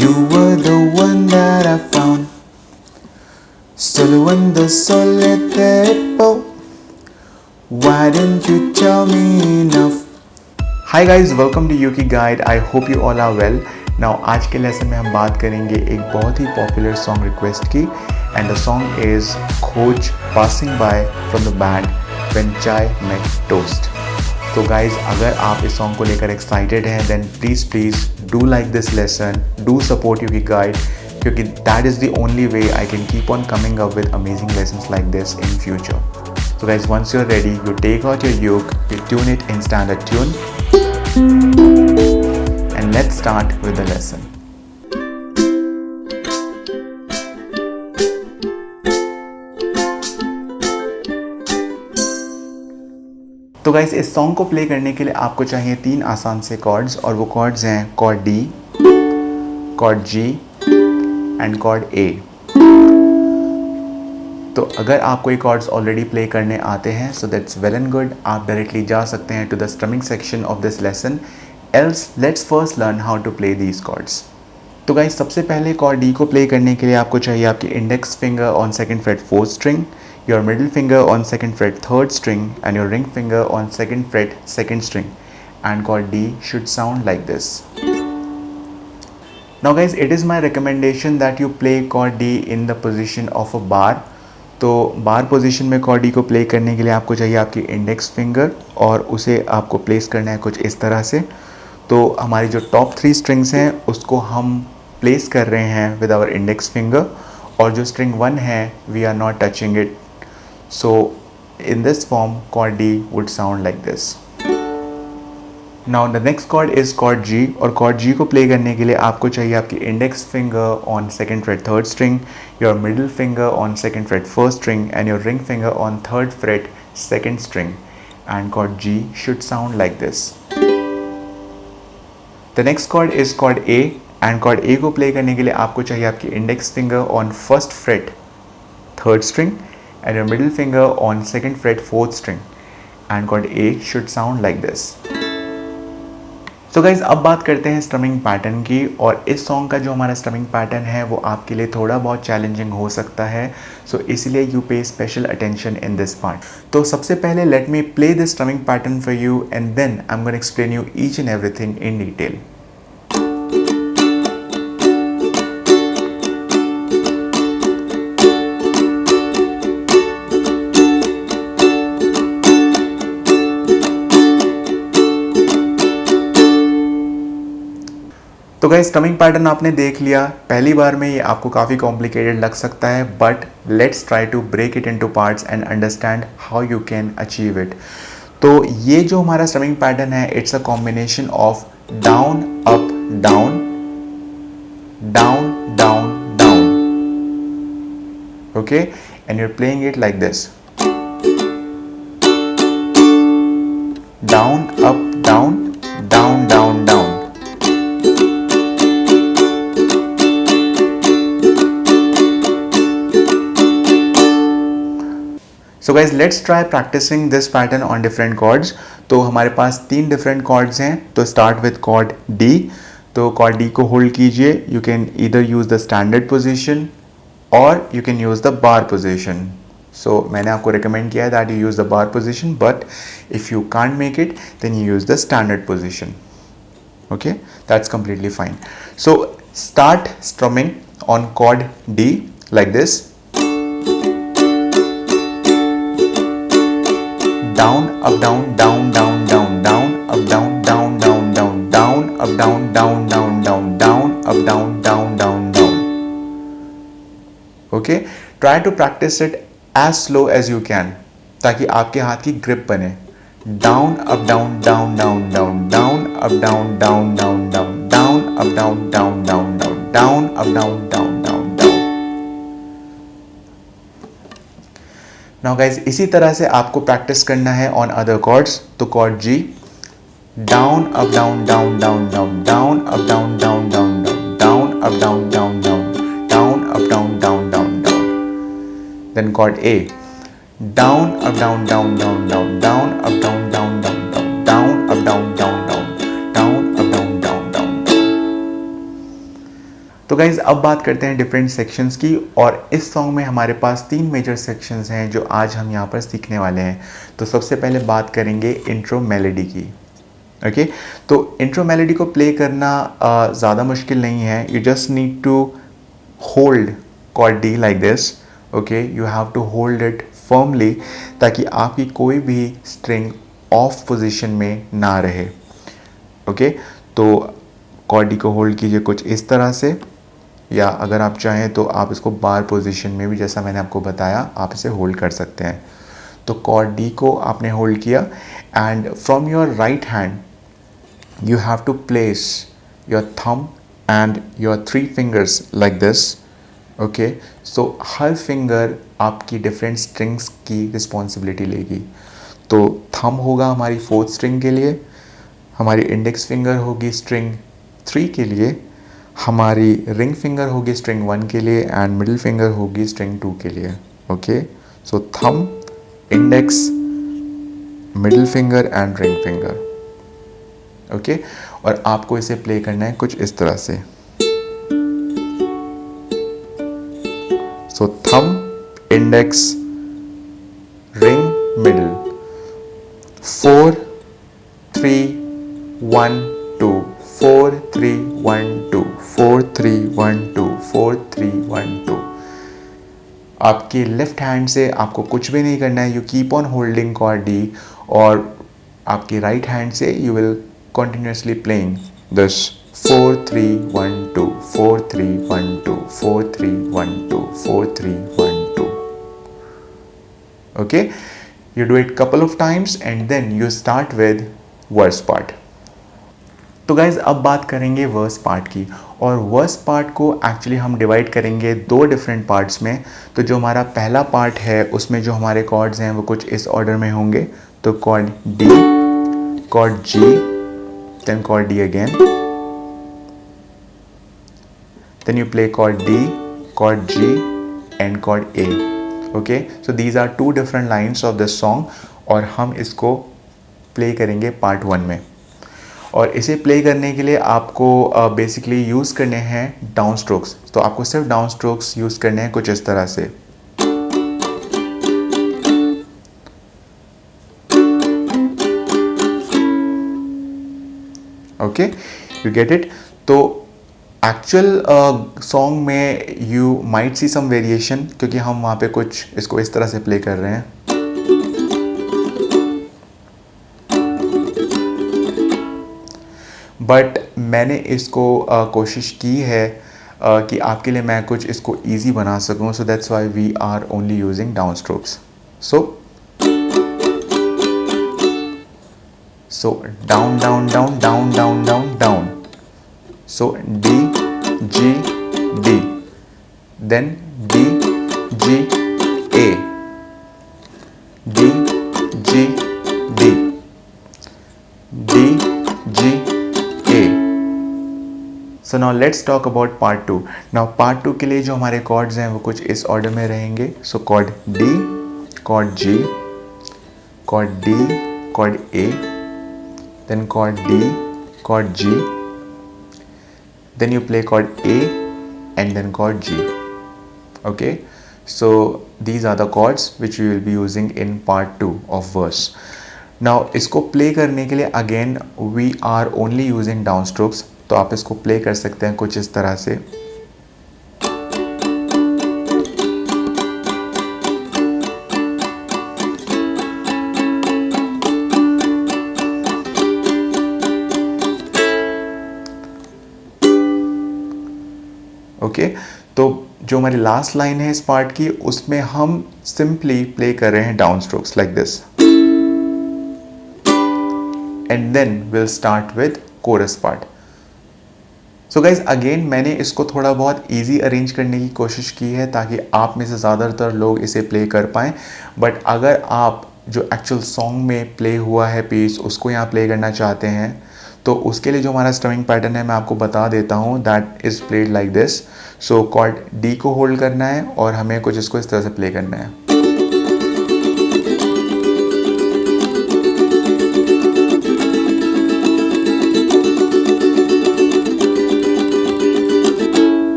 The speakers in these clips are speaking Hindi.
You were the one that I found. Solo and solitario. Why didn't you tell me enough? Hi guys, welcome to Yuki Guide. I hope you all are well. Now आज के लेसन में हम बात करेंगे एक बहुत ही पॉपुलर सॉन्ग रिक्वेस्ट की and the song is Khoj passing by from the band when chai met toast. तो गाइज अगर आप इस सॉन्ग को लेकर एक्साइटेड हैं then please do like this lesson, do support uke guide क्योंकि that is the only way I can keep on coming up with amazing lessons like this in future. So guys, once you're ready, you take out your uke, you tune it in standard tune, and let's start with the lesson. तो गाइस इस सॉन्ग को प्ले करने के लिए आपको चाहिए 3 आसान से कॉर्ड्स और वो कॉर्ड्स हैं chord D, chord G and chord A. तो अगर आपको ये कॉर्ड्स ऑलरेडी प्ले करने आते हैं so that's well and good. आप डायरेक्टली जा सकते हैं to the strumming section of this lesson. Else let's first learn how to play these chords. तो गाइस सबसे पहले कॉर्ड डी को प्ले करने के लिए आपको चाहिए आपकी index finger on second fret 4th string, your middle finger on second fret 3rd string and your ring finger on second freight 2nd string and cord D should sound like this. Now guys, it is my recommendation that you play chord D in the position of a bar. तो बार पोजीशन में कॉर्ड डी को प्ले करने के लिए आपको चाहिए आपकी इंडेक्स फिंगर और उसे आपको प्लेस करना है कुछ इस तरह से. तो हमारी जो टॉप 3 स्ट्रिंग्स हैं उसको हम प्लेस कर रहे हैं विद आवर इंडेक्स फिंगर और जो स्ट्रिंग 1 है we are not touching it. So in this form chord D would sound like this. Now the next chord is chord G और कॉर्ड जी को प्ले करने के लिए आपको चाहिए आपकी index finger on second fret 3rd string, your middle finger on second fret 1st string and your ring finger on 3rd fret 2nd string and chord G should sound like this. The next chord is chord A and chord A को प्ले करने के लिए आपको चाहिए आपकी index finger on 1st fret 3rd string and your middle finger on second fret 4th string and chord A should sound like this. So guys अब बात करते हैं स्ट्रमिंग पैटर्न की और इस सॉन्ग का जो हमारा स्ट्रमिंग पैटर्न है वो आपके लिए थोड़ा बहुत चैलेंजिंग हो सकता है. सो इसलिए you pay special attention in this part. तो सबसे पहले let me play this strumming pattern for you and then I am going to explain you each and everything in detail. तो गाइस स्ट्रमिंग पैटर्न आपने देख लिया. पहली बार में ये आपको काफ़ी कॉम्प्लिकेटेड लग सकता है but let's try to break it into parts and understand how you can achieve it. तो ये जो हमारा स्ट्रमिंग पैटर्न है it's a combination of down up down, down down down. Okay and you are playing it like this. Down up down, down down down. So guys, let's try practicing this pattern on different chords. तो हमारे पास 3 different chords हैं. तो start with chord D. तो chord D को hold कीजिए. You can either use the standard position or you can use the bar position. So मैंने आपको recommend किया है that you use the bar position, but if you can't make it, then you use the standard position. Okay, that's completely fine. So start strumming on chord D like this. Down up down down down down down up down down down down down up down down down down down up down down down down. Okay, try to practice it as slow as you can ताकि आपके हाथ की ग्रिप बने. Down up down down down down down up down down down down down up down down down down down up down down down down. Now guys इसी तरह से आपको प्रैक्टिस करना है ऑन अदर कॉर्ड्स. तो chord G down up down down down down down up down down down down down up down down down down up down down down down. Then chord A down up down down down down down up down down down down down up down down down down up down down down. Guys अब बात करते हैं डिफरेंट सेक्शंस की, और इस सॉन्ग में हमारे पास 3 मेजर सेक्शंस हैं जो आज हम यहाँ पर सीखने वाले हैं। तो सबसे पहले बात करेंगे इंट्रो मेलोडी की। ओके, तो इंट्रो मेलोडी को प्ले करना ज़्यादा मुश्किल नहीं है। You just need to hold chord D like this. Okay, you have to hold it firmly ताकि आपकी कोई भी स्ट्रिंग ऑफ पोजीशन में ना रहे। ओके, तो कॉर्ड डी को होल्ड कीजिए कुछ इस तरह से, या अगर आप चाहें तो आप इसको बार पोजीशन में भी, जैसा मैंने आपको बताया, आप इसे होल्ड कर सकते हैं। तो कॉर्ड डी को आपने होल्ड किया and from your right hand you have to place your thumb and your 3 fingers like this. Okay, so her finger आपकी डिफरेंट स्ट्रिंग्स की रिस्पॉन्सिबिलिटी लेगी। तो थंब होगा हमारी 4th स्ट्रिंग के लिए, हमारी इंडेक्स फिंगर होगी स्ट्रिंग 3 के लिए, हमारी रिंग फिंगर होगी स्ट्रिंग 1 के लिए, एंड मिडिल फिंगर होगी स्ट्रिंग 2 के लिए। Okay, so thumb, index, middle finger and ring finger. Okay, और आपको इसे प्ले करना है कुछ इस तरह से। सो थंब, इंडेक्स, रिंग, मिडिल, 4 3 1 2 4 3 1 2 4 3 1 2 4 3 1 2। आपकी लेफ्ट हैंड से आपको कुछ भी नहीं करना है, you keep on holding cord D, और आपकी राइट हैंड से you will continuously playing this 4 3 1 2 4 3 1 2 4 3 1 2 4 3 1 2। okay, you do it couple of times and then you start with verse part। तो गाइज अब बात करेंगे वर्स पार्ट की, और वर्स पार्ट को एक्चुअली हम डिवाइड करेंगे 2 डिफरेंट पार्ट्स में। तो जो हमारा पहला पार्ट है उसमें जो हमारे कॉर्ड्स हैं वो कुछ इस ऑर्डर में होंगे। तो cord D, chord ji, then chord D again, then you play chord D, chord G and chord A। okay, so these are 2 different lines of this song, और हम इसको प्ले करेंगे पार्ट 1 में। और इसे प्ले करने के लिए आपको बेसिकली यूज़ करने हैं डाउन स्ट्रोक्स। तो आपको सिर्फ डाउन स्ट्रोक्स यूज़ करने हैं कुछ इस तरह से। Okay, you get it. तो एक्चुअल सॉन्ग में you might see some variation, क्योंकि हम वहाँ पे कुछ इसको इस तरह से प्ले कर रहे हैं। बट मैंने इसको कोशिश की है कि आपके लिए मैं कुछ इसको इजी बना सकूं, so that's why we are only using down strokes. So down down down down down down down, so D G D, then D G A, D G D, D G A। So now let's talk about part 2। now part 2 के लिए जो हमारे chords हैं वो कुछ इस order में रहेंगे। so chord D, chord G, chord D, chord A, then chord D, chord G, then you play chord A and then chord G। okay, so these are the chords which we will be using in part 2 of verse। now इसको play करने के लिए again we are only using down strokes। तो आप इसको play कर सकते हैं कुछ इस तरह से। ओके, तो जो हमारी लास्ट लाइन है इस पार्ट की, उसमें हम सिंपली प्ले कर रहे हैं down strokes like this, and then will start with chorus part. So guys again मैंने इसको थोड़ा बहुत इजी अरेंज करने की कोशिश की है ताकि आप में से ज़्यादातर लोग इसे प्ले कर पाएँ। बट अगर आप जो एक्चुअल सॉन्ग में प्ले हुआ है पीस उसको यहाँ प्ले करना चाहते हैं तो उसके लिए जो हमारा स्ट्रमिंग पैटर्न है मैं आपको बता देता हूँ। That is played like this. So chord D को होल्ड करना है और हमें कुछ इसको इस तरह से प्ले करना है।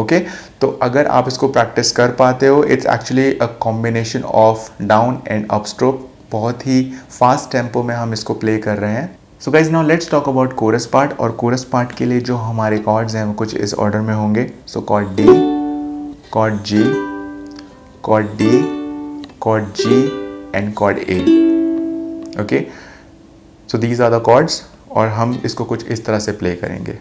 ओके तो अगर आप इसको प्रैक्टिस कर पाते हो, it's actually a combination of down and up stroke. बहुत ही फास्ट टेम्पो में हम इसको प्ले कर रहे हैं। So guys now let's talk about coarse part. और कोरस पार्ट के लिए जो हमारे कॉर्ड्स हैं वो कुछ इस ऑर्डर में होंगे। So chord D, chord G, chord D, chord G and chord A. Okay so these are the chords और हम इसको कुछ इस तरह से प्ले करेंगे।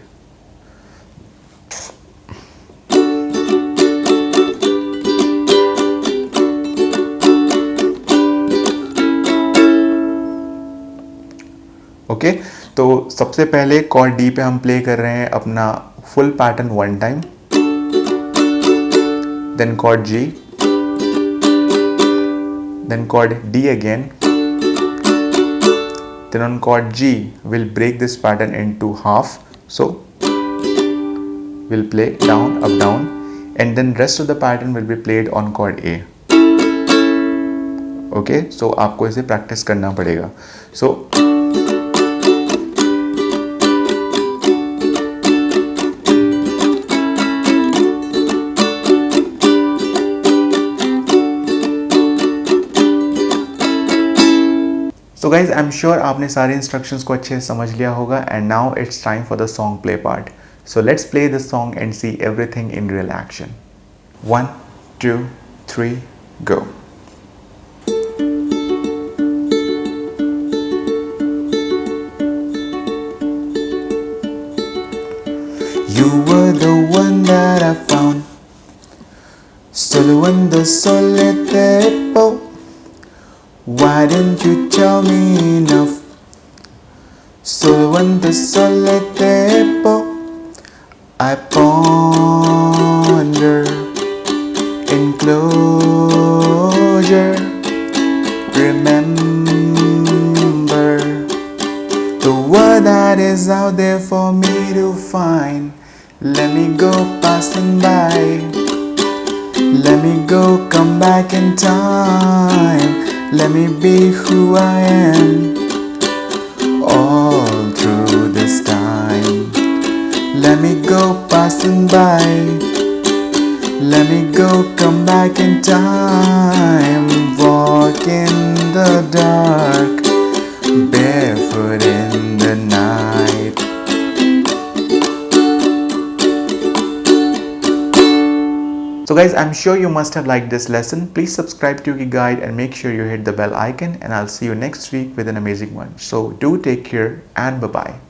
ओके तो सबसे पहले कॉर्ड डी पे हम प्ले कर रहे हैं अपना full pattern 1 time, then chord G, then chord D again, then on chord G we'll break this pattern into half, so we'll play down up down and then rest of the pattern will be played on chord A. Okay so आपको इसे प्रैक्टिस करना पड़ेगा। so So guys, I'm sure आपने सारे instructions को अच्छे से समझ लिया होगा and now it's time for the song play part. So let's play the song and see everything in real action. 1, 2, 3, go. You were the one that I found, solo cuando sole te. Why didn't you tell me enough? Solo cuando sole te. I ponder in closure. Remember the word that is out there for me to find. Let me go passing by. Let me go come back in time. Let me be who I am all through this time. Let me go passing by. Let me go come back in time. Walk in the dark, barefoot in the night. So guys, I'm sure you must have liked this lesson. Please subscribe to Yuki Guide and make sure you hit the bell icon, and I'll see you next week with an amazing one. So do take care and bye-bye.